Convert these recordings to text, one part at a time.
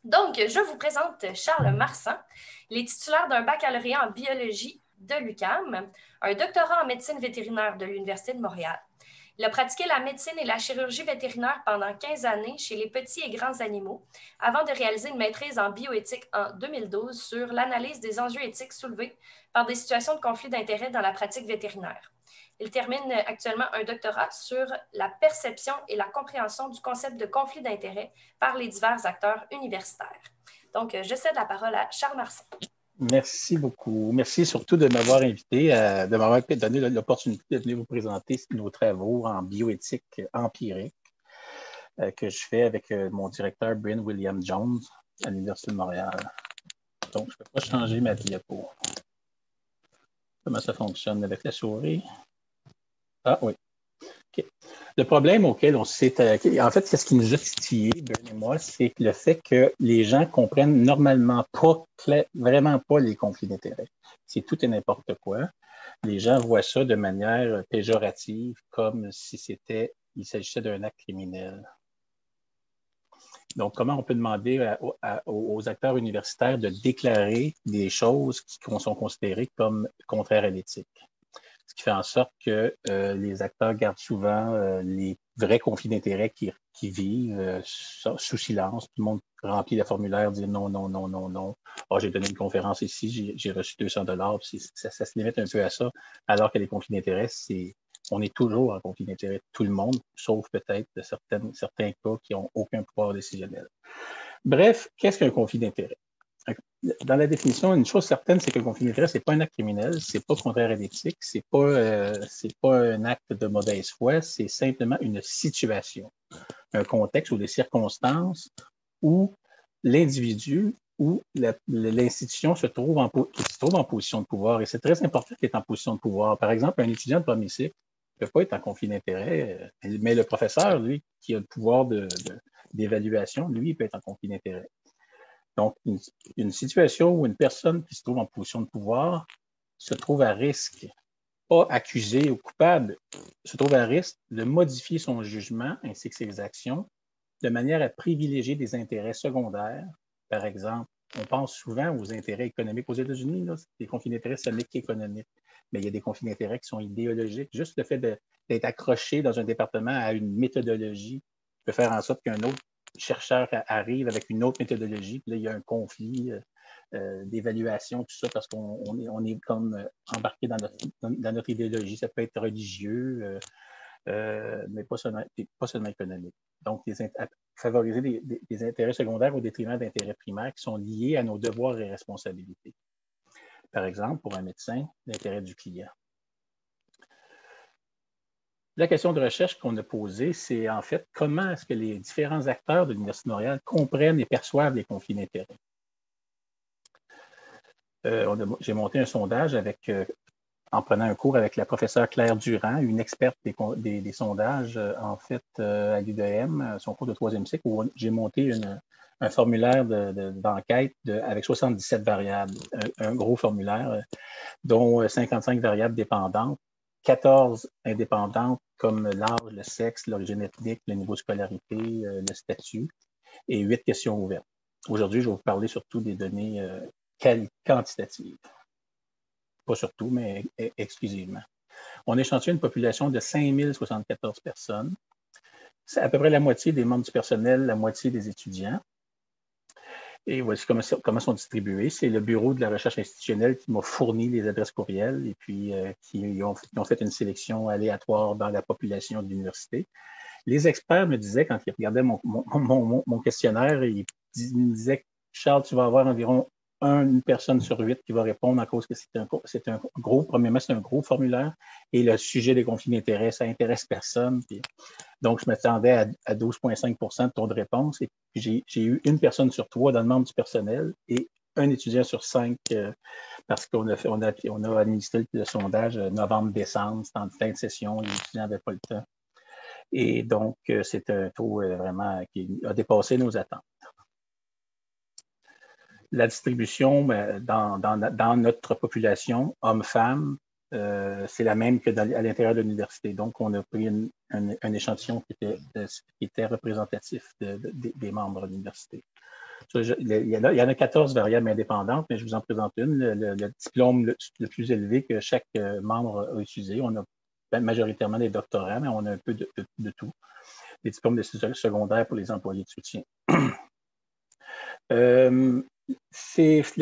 Donc, je vous présente Charles Marsan. Il est titulaire d'un baccalauréat en biologie de l'UQAM, un doctorat en médecine vétérinaire de l'Université de Montréal. Il a pratiqué la médecine et la chirurgie vétérinaire pendant 15 années chez les petits et grands animaux, avant de réaliser une maîtrise en bioéthique en 2012 sur l'analyse des enjeux éthiques soulevés par des situations de conflit d'intérêts dans la pratique vétérinaire. Il termine actuellement un doctorat sur la perception et la compréhension du concept de conflit d'intérêts par les divers acteurs universitaires. Donc, je cède la parole à Charles Marsan. Merci beaucoup. Merci surtout de m'avoir invité, de m'avoir donné l'opportunité de venir vous présenter nos travaux en bioéthique empirique que je fais avec mon directeur Bryn William Jones à l'Université de Montréal. Donc, je ne peux pas changer ma diapo. Comment ça fonctionne avec la souris? Ah oui. Okay. Le problème auquel on s'est... en fait, c'est ce qui nous a titillé, Bryn et moi, c'est le fait que les gens comprennent normalement pas, vraiment pas les conflits d'intérêts. C'est tout et n'importe quoi. Les gens voient ça de manière péjorative, comme si il s'agissait d'un acte criminel. Donc, comment on peut demander aux acteurs universitaires de déclarer des choses qui sont considérées comme contraires à l'éthique? Ce qui fait en sorte que les acteurs gardent souvent les vrais conflits d'intérêts qui vivent sous silence. Tout le monde remplit le formulaire, dit non, non, non, non, non. Oh, j'ai donné une conférence ici, j'ai reçu $200. Ça se limite un peu à ça, alors que les conflits d'intérêts, on est toujours en conflit d'intérêts, tout le monde, sauf peut-être certains cas qui n'ont aucun pouvoir décisionnel. Bref, qu'est-ce qu'un conflit d'intérêts? Dans la définition, une chose certaine, c'est que le conflit d'intérêts, ce n'est pas un acte criminel, ce n'est pas contraire à l'éthique, ce n'est pas un acte de mauvaise foi, c'est simplement une situation, un contexte ou des circonstances où l'individu ou l'institution se trouve en position de pouvoir. Et c'est très important qu'il est en position de pouvoir. Par exemple, un étudiant de premier cycle ne peut pas être en conflit d'intérêts, mais le professeur, lui, qui a le pouvoir d'évaluation, lui, il peut être en conflit d'intérêts. Donc, une situation où une personne qui se trouve en position de pouvoir se trouve à risque, pas accusé ou coupable, se trouve à risque de modifier son jugement ainsi que ses actions de manière à privilégier des intérêts secondaires. Par exemple, on pense souvent aux intérêts économiques. Aux États-Unis, les conflits d'intérêts, ce n'est qu'économique. Mais il y a des conflits d'intérêts qui sont idéologiques. Juste le fait d'être accroché dans un département à une méthodologie peut faire en sorte qu'un autre chercheur arrive avec une autre méthodologie. Puis là, il y a un conflit d'évaluation, tout ça, parce qu'on est comme embarqué dans notre idéologie. Ça peut être religieux, mais pas seulement économique. Donc, favoriser des intérêts secondaires au détriment d'intérêts primaires qui sont liés à nos devoirs et responsabilités. Par exemple, pour un médecin, l'intérêt du client. La question de recherche qu'on a posée, c'est en fait comment est-ce que les différents acteurs de l'Université de Montréal comprennent et perçoivent les conflits d'intérêts. J'ai monté un sondage en prenant un cours avec la professeure Claire Durand, une experte des sondages, en fait, à l'UDM, son cours de troisième cycle, où j'ai monté un formulaire d'enquête avec 77 variables, un gros formulaire, dont 55 variables dépendantes, 14 indépendantes comme l'âge, le sexe, l'origine ethnique, le niveau de scolarité, le statut, et 8 questions ouvertes. Aujourd'hui, je vais vous parler surtout des données quantitatives. Pas surtout, mais exclusivement. On échantillonne une population de 5074 personnes. C'est à peu près la moitié des membres du personnel, la moitié des étudiants. Et voici comment sont distribués. C'est le bureau de la recherche institutionnelle qui m'a fourni les adresses courriels et puis qui ont fait une sélection aléatoire dans la population de l'université. Les experts me disaient, quand ils regardaient mon questionnaire, ils me disaient, Charles, tu vas avoir environ une personne sur 8 qui va répondre à cause que c'est un gros, premièrement, c'est un gros formulaire et le sujet des conflits d'intérêts, ça intéresse personne. Puis, donc, je m'attendais à 12,5 % de taux de réponse et j'ai eu une personne sur 3 dans le membre du personnel et un étudiant sur 5 parce qu'on a administré le sondage novembre-décembre, c'était en fin de session, les étudiants n'avaient pas le temps. Et donc, c'est un taux vraiment qui a dépassé nos attentes. La distribution dans notre population, hommes-femmes, c'est la même que à l'intérieur de l'université. Donc, on a pris un échantillon qui était représentatif des membres de l'université. Il y en a 14 variables indépendantes, mais je vous en présente une, le diplôme le plus élevé que chaque membre a utilisé. On a majoritairement des doctorats, mais on a un peu de tout. Les diplômes de secondaire pour les employés de soutien. Le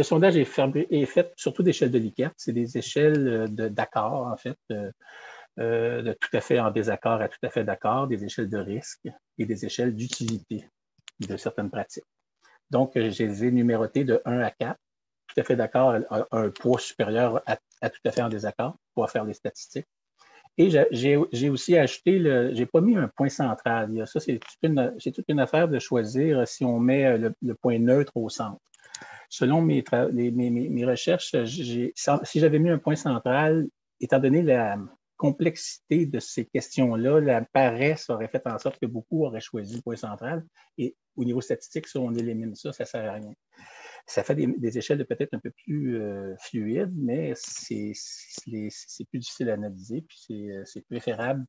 sondage est fait surtout d'échelles de Likert. C'est des échelles d'accord, en fait, de tout à fait en désaccord à tout à fait d'accord, des échelles de risque et des échelles d'utilité de certaines pratiques. Donc, je les ai numérotées de 1 à 4. Tout à fait d'accord à un poids supérieur à tout à fait en désaccord pour pouvoir faire les statistiques. Et j'ai aussi ajouté, j'ai pas mis un point central. Ça, c'est toute une affaire de choisir si on met le point neutre au centre. Selon mes recherches, si j'avais mis un point central, étant donné la complexité de ces questions-là, la paresse aurait fait en sorte que beaucoup auraient choisi le point central. Et au niveau statistique, si on élimine ça, ça ne sert à rien. Ça fait des échelles de peut-être un peu plus fluides, mais c'est plus difficile à analyser, puis c'est préférable.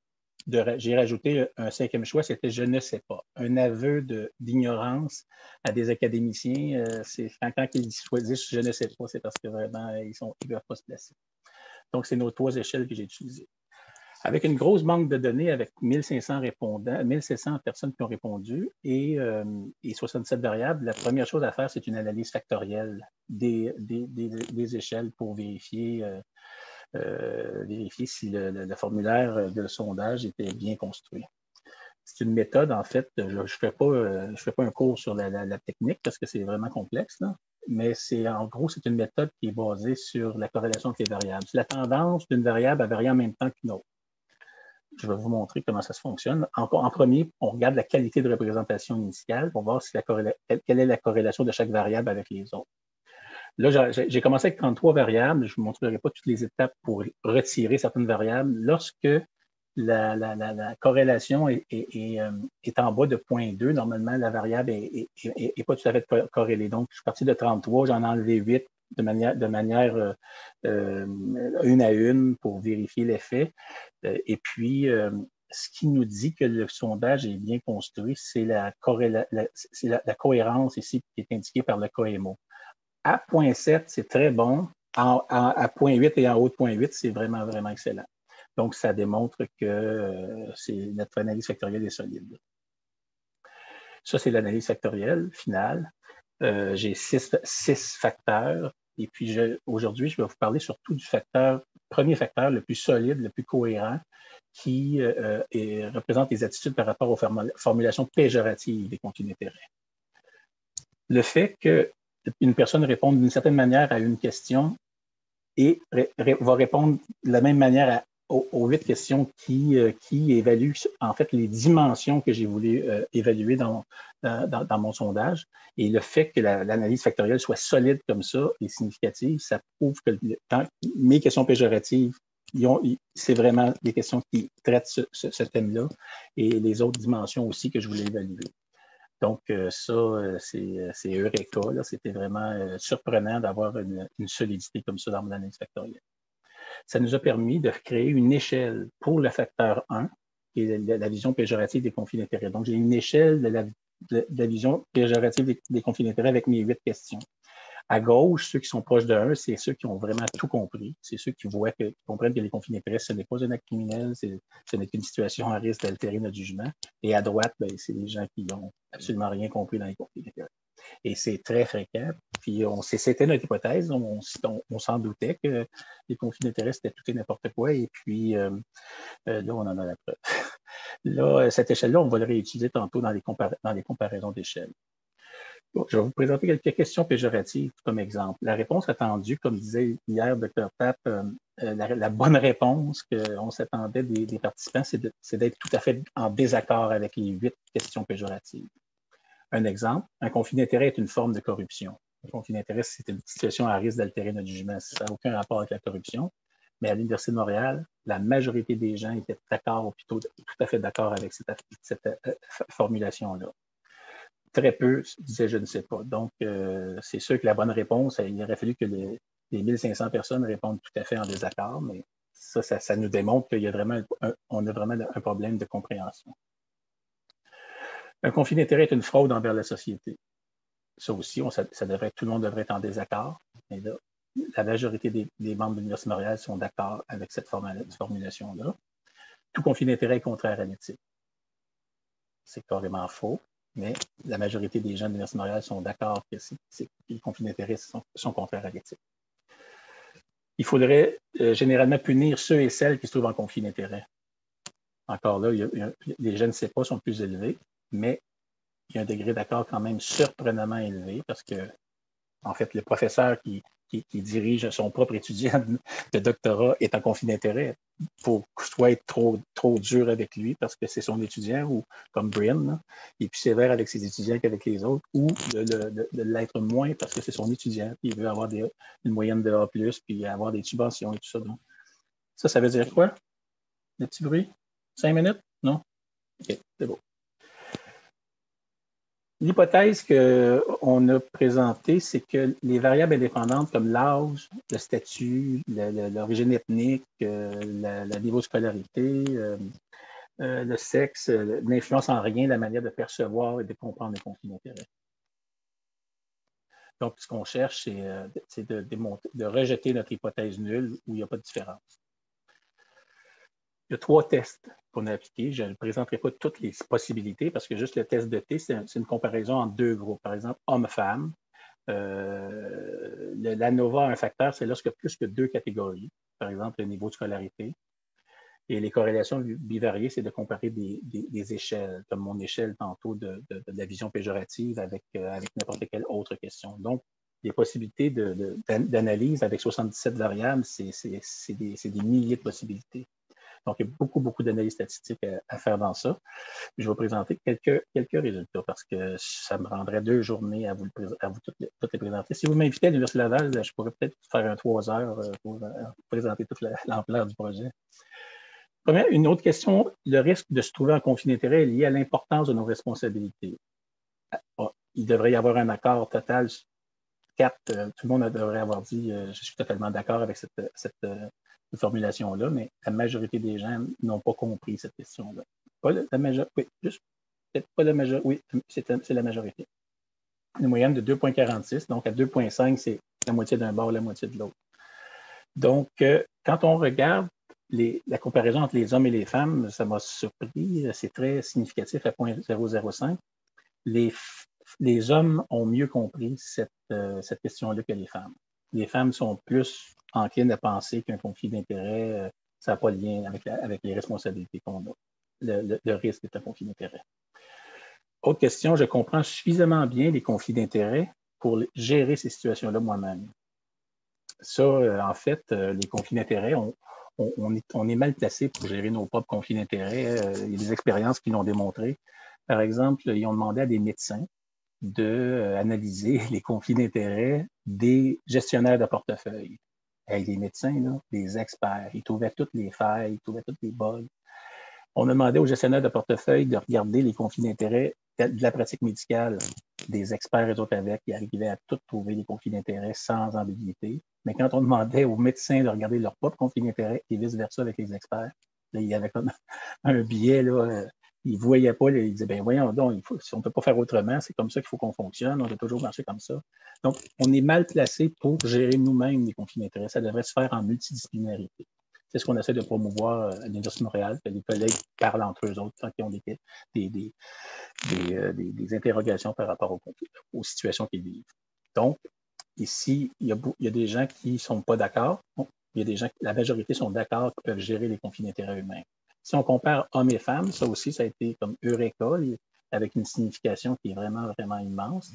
J'ai rajouté un 5e choix, c'était « je ne sais pas ». Un aveu d'ignorance à des académiciens, c'est quand ils choisissent « je ne sais pas », c'est parce que vraiment, ils ne peuvent pas se placer. Donc, c'est nos 3 échelles que j'ai utilisées. Avec une grosse banque de données, avec 1500 répondants, 1700 personnes qui ont répondu et 67 variables, la première chose à faire, c'est une analyse factorielle des échelles pour vérifier si le formulaire de sondage était bien construit. C'est une méthode, en fait, je ne fais pas un cours sur la technique parce que c'est vraiment complexe, là, mais en gros, c'est une méthode qui est basée sur la corrélation entre les variables. C'est la tendance d'une variable à varier en même temps qu'une autre. Je vais vous montrer comment ça se fonctionne. En premier, on regarde la qualité de représentation initiale pour voir quelle est la corrélation de chaque variable avec les autres. Là, j'ai commencé avec 33 variables. Je ne vous montrerai pas toutes les étapes pour retirer certaines variables. Lorsque la corrélation est en bas de 0.2, normalement, la variable n'est pas tout à fait corrélée. Donc, je suis parti de 33, j'en ai enlevé 8 de manière une à une pour vérifier l'effet. Et puis, ce qui nous dit que le sondage est bien construit, c'est la cohérence ici qui est indiquée par le COEMO. À 0.7, c'est très bon. À 0.8 et en haut de 0.8, c'est vraiment, vraiment excellent. Donc, ça démontre que notre analyse factorielle est solide. Ça, c'est l'analyse factorielle finale. J'ai 6 facteurs. Et puis, aujourd'hui, je vais vous parler surtout du premier facteur, le plus solide, le plus cohérent, qui représente les attitudes par rapport aux formulations péjoratives des conflits d'intérêts. Le fait qu'une personne réponde d'une certaine manière à une question et va répondre de la même manière aux 8 questions qui évaluent en fait les dimensions que j'ai voulu évaluer dans mon sondage. Et le fait que l'analyse factorielle soit solide comme ça et significative, ça prouve que mes questions péjoratives, c'est vraiment des questions qui traitent ce thème-là et les autres dimensions aussi que je voulais évaluer. Donc, ça, c'est Eureka. C'était vraiment surprenant d'avoir une solidité comme ça dans mon analyse factorielle. Ça nous a permis de créer une échelle pour le facteur 1, qui est la vision péjorative des conflits d'intérêts. Donc, j'ai une échelle de la vision péjorative des conflits d'intérêts avec mes 8 questions. À gauche, ceux qui sont proches de 1, c'est ceux qui ont vraiment tout compris. C'est ceux qui comprennent que les conflits d'intérêts, ce n'est pas un acte criminel, ce n'est qu'une situation à risque d'altérer notre jugement. Et à droite, c'est les gens qui n'ont absolument rien compris dans les conflits d'intérêts. Et c'est très fréquent. Puis c'était notre hypothèse. On s'en doutait que les conflits d'intérêts, c'était tout et n'importe quoi. Et puis là, on en a la preuve. Là, cette échelle-là, on va le réutiliser tantôt dans les comparaisons d'échelles. Je vais vous présenter quelques questions péjoratives comme exemple. La réponse attendue, comme disait hier Dr. Papp, la bonne réponse qu'on s'attendait des participants, c'est d'être tout à fait en désaccord avec les 8 questions péjoratives. Un exemple, un conflit d'intérêt est une forme de corruption. Un conflit d'intérêt, c'est une situation à risque d'altérer notre jugement. Ça n'a aucun rapport avec la corruption. Mais à l'Université de Montréal, la majorité des gens étaient d'accord ou plutôt tout à fait d'accord avec cette formulation-là. Très peu disaient « je ne sais pas ». Donc, c'est sûr que la bonne réponse, il aurait fallu que les 1500 personnes répondent tout à fait en désaccord, mais ça nous démontre qu'il y a vraiment on a vraiment un problème de compréhension. Un conflit d'intérêt est une fraude envers la société. ça aussi, tout le monde devrait être en désaccord. Mais là, la majorité des membres de l'Université de Montréal sont d'accord avec cette formulation-là. Tout conflit d'intérêt est contraire à l'éthique. C'est carrément faux, mais la majorité des gens de l'Université de Montréal sont d'accord que les conflits d'intérêt sont contraires à l'éthique. Il faudrait généralement punir ceux et celles qui se trouvent en conflit d'intérêt. Encore là, les je ne sais pas sont plus élevés, mais il y a un degré d'accord quand même surprenamment élevé parce que, en fait, le professeur qui dirige son propre étudiant de doctorat est en conflit d'intérêt. Il faut soit être trop dur avec lui parce que c'est son étudiant, ou comme Brian, il est plus sévère avec ses étudiants qu'avec les autres, ou de l'être moins parce que c'est son étudiant, puis il veut avoir une moyenne de A+, puis avoir des subventions et tout ça. Donc, ça veut dire quoi? Le petit bruit? 5 minutes? Non? OK, c'est beau. L'hypothèse qu'on a présentée, c'est que les variables indépendantes comme l'âge, le statut, l'origine ethnique, le niveau de scolarité, le sexe, n'influencent en rien la manière de percevoir et de comprendre les conflits d'intérêts. Donc, ce qu'on cherche, c'est de rejeter notre hypothèse nulle où il n'y a pas de différence. Il y a 3 tests qu'on a appliqués. Je ne présenterai pas toutes les possibilités parce que juste le test de T, c'est une comparaison entre 2 groupes. Par exemple, hommes-femmes. L'ANOVA a un facteur, c'est lorsqu'il y a plus que 2 catégories. Par exemple, le niveau de scolarité. Et les corrélations bivariées, c'est de comparer des échelles, comme mon échelle tantôt de la vision péjorative avec n'importe quelle autre question. Donc, les possibilités d'analyse avec 77 variables, c'est des milliers de possibilités. Donc, il y a beaucoup d'analyses statistiques à faire dans ça. Je vais vous présenter quelques résultats parce que ça me prendrait 2 journées à vous toutes les présenter. Si vous m'invitez à l'Université Laval, je pourrais peut-être faire un 3 heures pour présenter toute l'ampleur du projet. Première, une autre question, le risque de se trouver en conflit d'intérêt est lié à l'importance de nos responsabilités. Il devrait y avoir un accord total. 4, tout le monde devrait avoir dit je suis totalement d'accord avec cette formulation-là, mais la majorité des gens n'ont pas compris cette question-là. Pas la majorité, oui, juste peut-être pas la majorité, oui, c'est la majorité. Une moyenne de 2,46, donc à 2,5, c'est la moitié d'un bord, la moitié de l'autre. Donc, quand on regarde la comparaison entre les hommes et les femmes, ça m'a surpris, c'est très significatif à 0,005. Les hommes ont mieux compris cette question-là que les femmes. Les femmes sont plus enclines à penser qu'un conflit d'intérêt, ça n'a pas de lien avec les responsabilités qu'on a. Le risque est un conflit d'intérêt. Autre question, je comprends suffisamment bien les conflits d'intérêt pour gérer ces situations-là moi-même. Ça, en fait, les conflits d'intérêt, on est mal placé pour gérer nos propres conflits d'intérêt. Il y a des expériences qui l'ont démontré. Par exemple, ils ont demandé à des médecins d'analyser les conflits d'intérêt des gestionnaires de portefeuille. Les médecins, là, des experts, ils trouvaient toutes les failles, ils trouvaient toutes les bugs. On a demandé aux gestionnaires de portefeuille de regarder les conflits d'intérêt de la pratique médicale des experts et autres avec, ils arrivaient à tout trouver les conflits d'intérêt sans ambiguïté. Mais quand on demandait aux médecins de regarder leur propre conflit d'intérêt et vice-versa avec les experts, là, il y avait comme un biais, là, ils ne voyaient pas, ils disaient, ben voyons donc, si on ne peut pas faire autrement, c'est comme ça qu'il faut qu'on fonctionne, on doit toujours marcher comme ça. Donc, on est mal placé pour gérer nous-mêmes les conflits d'intérêt. Ça devrait se faire en multidisciplinarité. C'est ce qu'on essaie de promouvoir à l'Université de Montréal, que les collègues parlent entre eux autres quand ils ont des interrogations par rapport aux situations qu'ils vivent. Donc, ici, il y a des gens qui ne sont pas d'accord. Bon, il y a des gens, la majorité sont d'accord qu'ils peuvent gérer les conflits d'intérêts eux-mêmes. Si on compare hommes et femmes, ça aussi, ça a été comme Eureka, avec une signification qui est vraiment immense,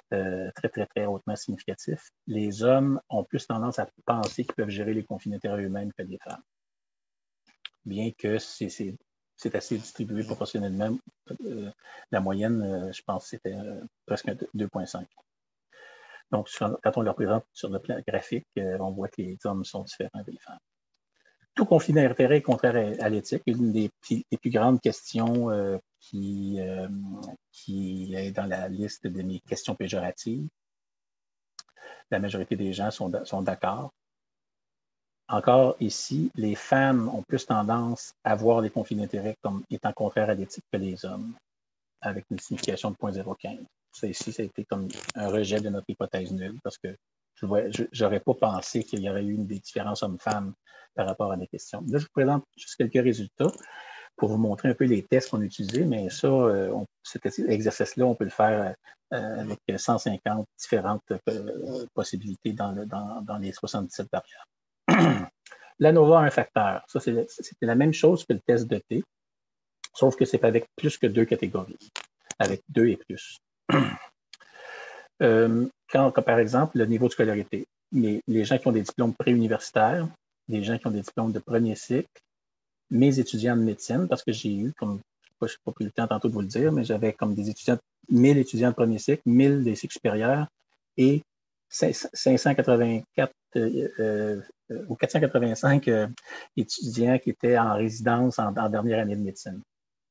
très hautement significatif. Les hommes ont plus tendance à penser qu'ils peuvent gérer les conflits d'intérêts eux-mêmes que les femmes. Bien que c'est assez distribué proportionnellement. La moyenne, je pense, c'était presque 2,5. Donc, quand on le représente sur le plan graphique, on voit que les hommes sont différents des femmes. Tout conflit d'intérêt est contraire à l'éthique. Une des plus grandes questions qui est dans la liste de mes questions péjoratives. La majorité des gens sont d'accord. Encore ici, les femmes ont plus tendance à voir les conflits d'intérêt comme étant contraires à l'éthique que les hommes, avec une signification de 0,015. Ça ici, ça a été comme un rejet de notre hypothèse nulle parce que je n'aurais pas pensé qu'il y aurait eu des différences hommes-femmes par rapport à des questions. Là, je vous présente juste quelques résultats pour vous montrer un peu les tests qu'on a utilisés, mais ça, cet exercice-là, on peut le faire avec 150 différentes possibilités dans les 77 variables. L'ANOVA a un facteur. Ça, c'était la même chose que le test de T, sauf que c'est avec plus que 2 catégories, avec 2 et plus. Quand, par exemple, le niveau de scolarité, les gens qui ont des diplômes préuniversitaires, les gens qui ont des diplômes de premier cycle, mes étudiants de médecine, parce que j'ai eu, comme je n'ai pas pris le temps tantôt de vous le dire, mais j'avais comme des étudiants, 1000 étudiants de premier cycle, 1000 des cycles supérieurs et 584 ou 485 étudiants qui étaient en résidence en dernière année de médecine.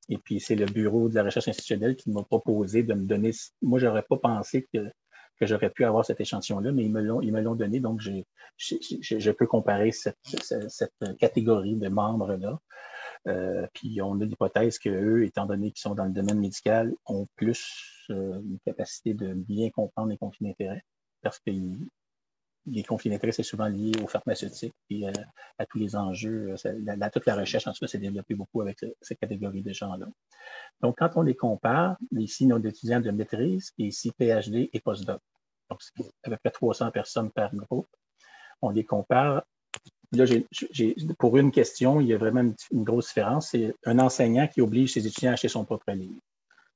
Et puis, c'est le bureau de la recherche institutionnelle qui m'a proposé de me donner. Moi, je n'aurais pas pensé que j'aurais pu avoir cet échantillon-là, mais ils me l'ont donné. Donc, je peux comparer cette catégorie de membres-là. Puis, on a l'hypothèse qu'eux, étant donné qu'ils sont dans le domaine médical, ont plus une capacité de bien comprendre les conflits d'intérêts parce que les conflits d'intérêts, c'est souvent lié aux pharmaceutiques et à tous les enjeux. Toute la recherche, en tout cas, s'est développée beaucoup avec cette catégorie de gens-là. Donc, quand on les compare, ici, nos étudiants de maîtrise, et ici, PhD et postdoc. Donc, c'est à peu près 300 personnes par groupe. On les compare. Là, pour une question, il y a vraiment une grosse différence. C'est un enseignant qui oblige ses étudiants à acheter son propre livre.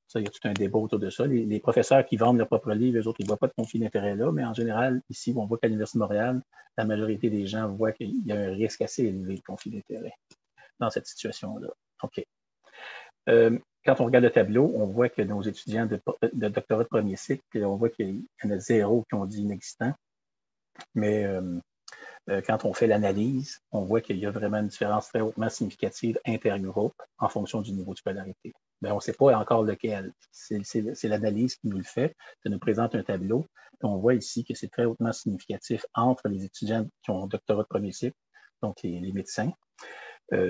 Ça, il y a tout un débat autour de ça. Les professeurs qui vendent leurs propres livres, eux autres, ils ne voient pas de conflit d'intérêt là, mais en général, ici, on voit qu'à l'Université de Montréal, la majorité des gens voient qu'il y a un risque assez élevé de conflit d'intérêt dans cette situation-là. OK. Quand on regarde le tableau, on voit que nos étudiants de doctorat de premier cycle, on voit qu'il y en a 0 qui ont dit inexistant. Mais quand on fait l'analyse, on voit qu'il y a vraiment une différence très hautement significative intergroupe en fonction du niveau de scolarité. Mais on ne sait pas encore lequel. C'est l'analyse qui nous le fait. Ça nous présente un tableau. Et on voit ici que c'est très hautement significatif entre les étudiants qui ont un doctorat de premier cycle, donc les médecins,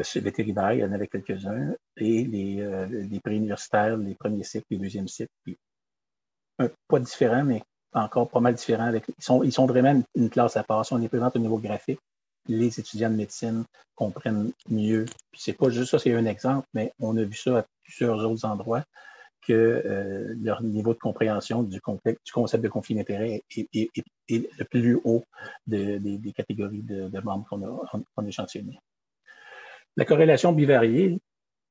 chez vétérinaires, il y en avait quelques-uns, et les préuniversitaires, les premiers cycles, les deuxièmes cycles. Pas différents, mais encore pas mal différents. Ils sont vraiment une classe à part. Si on les présente au niveau graphique, les étudiants de médecine comprennent mieux. Puis c'est pas juste ça, c'est un exemple, mais on a vu ça à plusieurs autres endroits que leur niveau de compréhension du concept de conflit d'intérêt est le plus haut des catégories de membres qu'on a échantillonnés. La corrélation bivariée,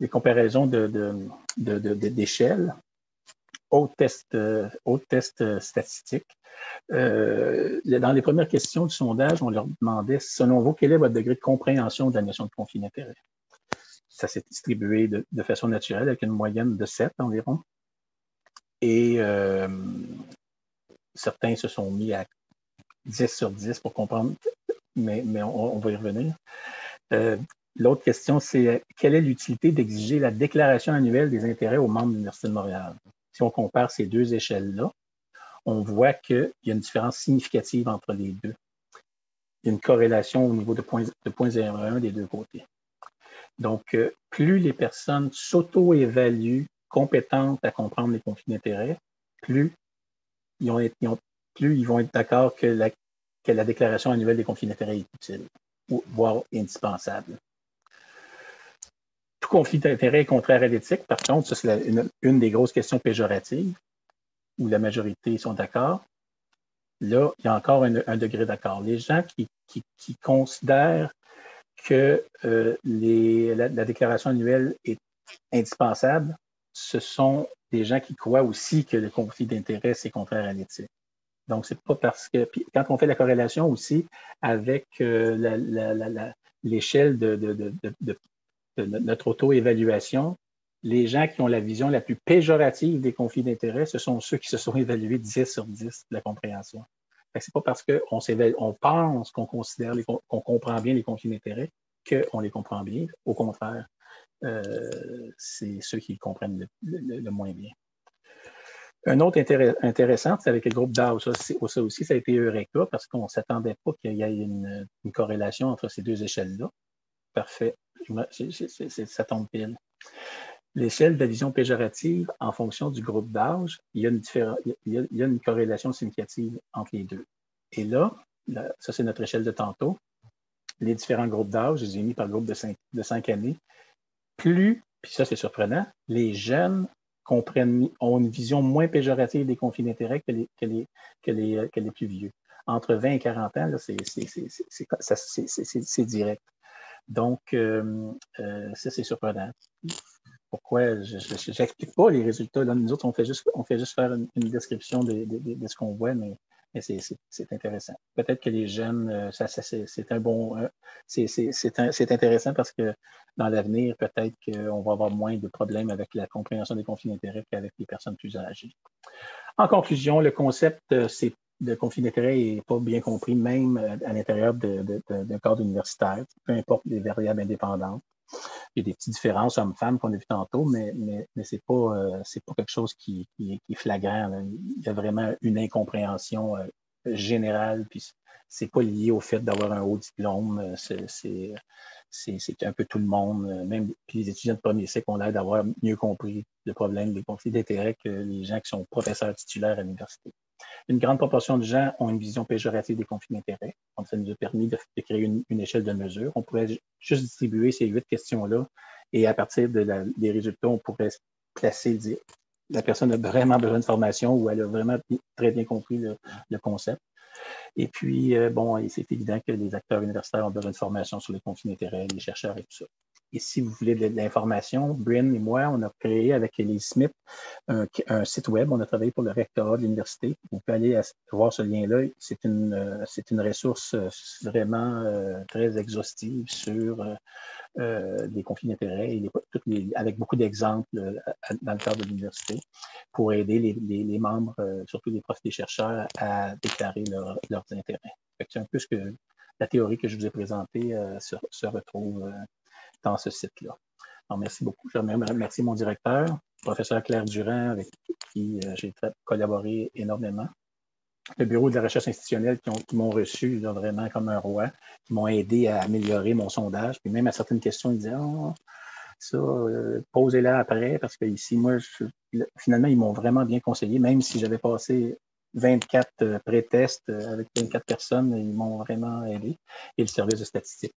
les comparaisons d'échelles, autres tests statistiques. Dans les premières questions du sondage, on leur demandait, selon vous, quel est votre degré de compréhension de la notion de conflit d'intérêt? Ça s'est distribué de façon naturelle avec une moyenne de 7 environ. Et certains se sont mis à 10 sur 10 pour comprendre, mais on va y revenir. L'autre question, c'est quelle est l'utilité d'exiger la déclaration annuelle des intérêts aux membres de l'Université de Montréal? Si on compare ces deux échelles-là, on voit qu'il y a une différence significative entre les deux. Il y a une corrélation au niveau de 0.01 des deux côtés. Donc, plus les personnes s'auto-évaluent compétentes à comprendre les conflits d'intérêts, plus ils vont être d'accord que la déclaration annuelle des conflits d'intérêts est utile, voire indispensable. Tout conflit d'intérêt est contraire à l'éthique. Par contre, ça, c'est une des grosses questions péjoratives où la majorité sont d'accord. Là, il y a encore un degré d'accord. Les gens qui considèrent que la déclaration annuelle est indispensable, ce sont des gens qui croient aussi que le conflit d'intérêt, c'est contraire à l'éthique. Donc, c'est pas parce que... Puis, quand on fait la corrélation aussi avec l'échelle de notre auto-évaluation, les gens qui ont la vision la plus péjorative des conflits d'intérêt, ce sont ceux qui se sont évalués 10 sur 10 de la compréhension. C'est pas parce qu'on pense qu'on considère, qu'on comprend bien les conflits d'intérêt qu'on les comprend bien. Au contraire, c'est ceux qui comprennent le moins bien. Un autre intéressant, c'est avec le groupe Dow. Ça aussi, ça a été Eureka parce qu'on ne s'attendait pas qu'il y ait une corrélation entre ces deux échelles-là. Parfait. Ça tombe pile. L'échelle de la vision péjorative, en fonction du groupe d'âge, il y a une corrélation significative entre les deux. Et là, ça c'est notre échelle de tantôt, les différents groupes d'âge, je les ai mis par groupe de 5 années, puis ça c'est surprenant, les jeunes ont une vision moins péjorative des conflits d'intérêts que les plus vieux. Entre 20 et 40 ans, c'est direct. Donc, ça c'est surprenant. Pourquoi je n'explique pas les résultats. Là, nous autres, on fait juste faire une description de ce qu'on voit, mais c'est intéressant. Peut-être que les jeunes, c'est un bon. C'est intéressant parce que dans l'avenir, peut-être qu'on va avoir moins de problèmes avec la compréhension des conflits d'intérêts qu'avec les personnes plus âgées. En conclusion, le concept de conflit d'intérêts n'est pas bien compris, même à l'intérieur d'un cadre universitaire, peu importe les variables indépendantes. Il y a des petites différences hommes-femmes qu'on a vu tantôt, mais c'est pas quelque chose qui est flagrant. Là. Il y a vraiment une incompréhension générale, puis c'est pas lié au fait d'avoir un haut diplôme. C'est un peu tout le monde. Même puis les étudiants de premier cycle ont l'air d'avoir mieux compris le problème des conflits d'intérêts que les gens qui sont professeurs titulaires à l'université. Une grande proportion de gens ont une vision péjorative des conflits d'intérêts. Donc, ça nous a permis de créer une échelle de mesure. On pourrait juste distribuer ces 8 questions-là et à partir des résultats, on pourrait placer, dire, la personne a vraiment besoin de formation ou elle a vraiment très bien compris le concept. Et puis, c'est évident que les acteurs universitaires ont besoin de formation sur les conflits d'intérêts, les chercheurs et tout ça. Et si vous voulez de l'information, Bryn et moi, on a créé avec Elise Smith un site web. On a travaillé pour le rectorat de l'université. Vous pouvez aller voir ce lien-là. C'est une ressource vraiment très exhaustive sur des conflits d'intérêts et avec beaucoup d'exemples dans le cadre de l'université pour aider les membres, surtout les profs et les chercheurs, à déclarer leurs intérêts. C'est un peu ce que la théorie que je vous ai présentée se retrouve dans ce site-là. Alors, merci beaucoup. Je remercie mon directeur, professeur Claire Durand, avec qui j'ai collaboré énormément. Le bureau de la recherche institutionnelle qui m'ont reçu là, vraiment comme un roi, qui m'ont aidé à améliorer mon sondage. Puis même à certaines questions, ils disaient ça, posez-la après, parce que ici, moi, finalement, ils m'ont vraiment bien conseillé, même si j'avais passé 24 pré-tests avec 24 personnes, ils m'ont vraiment aidé. Et le service de statistique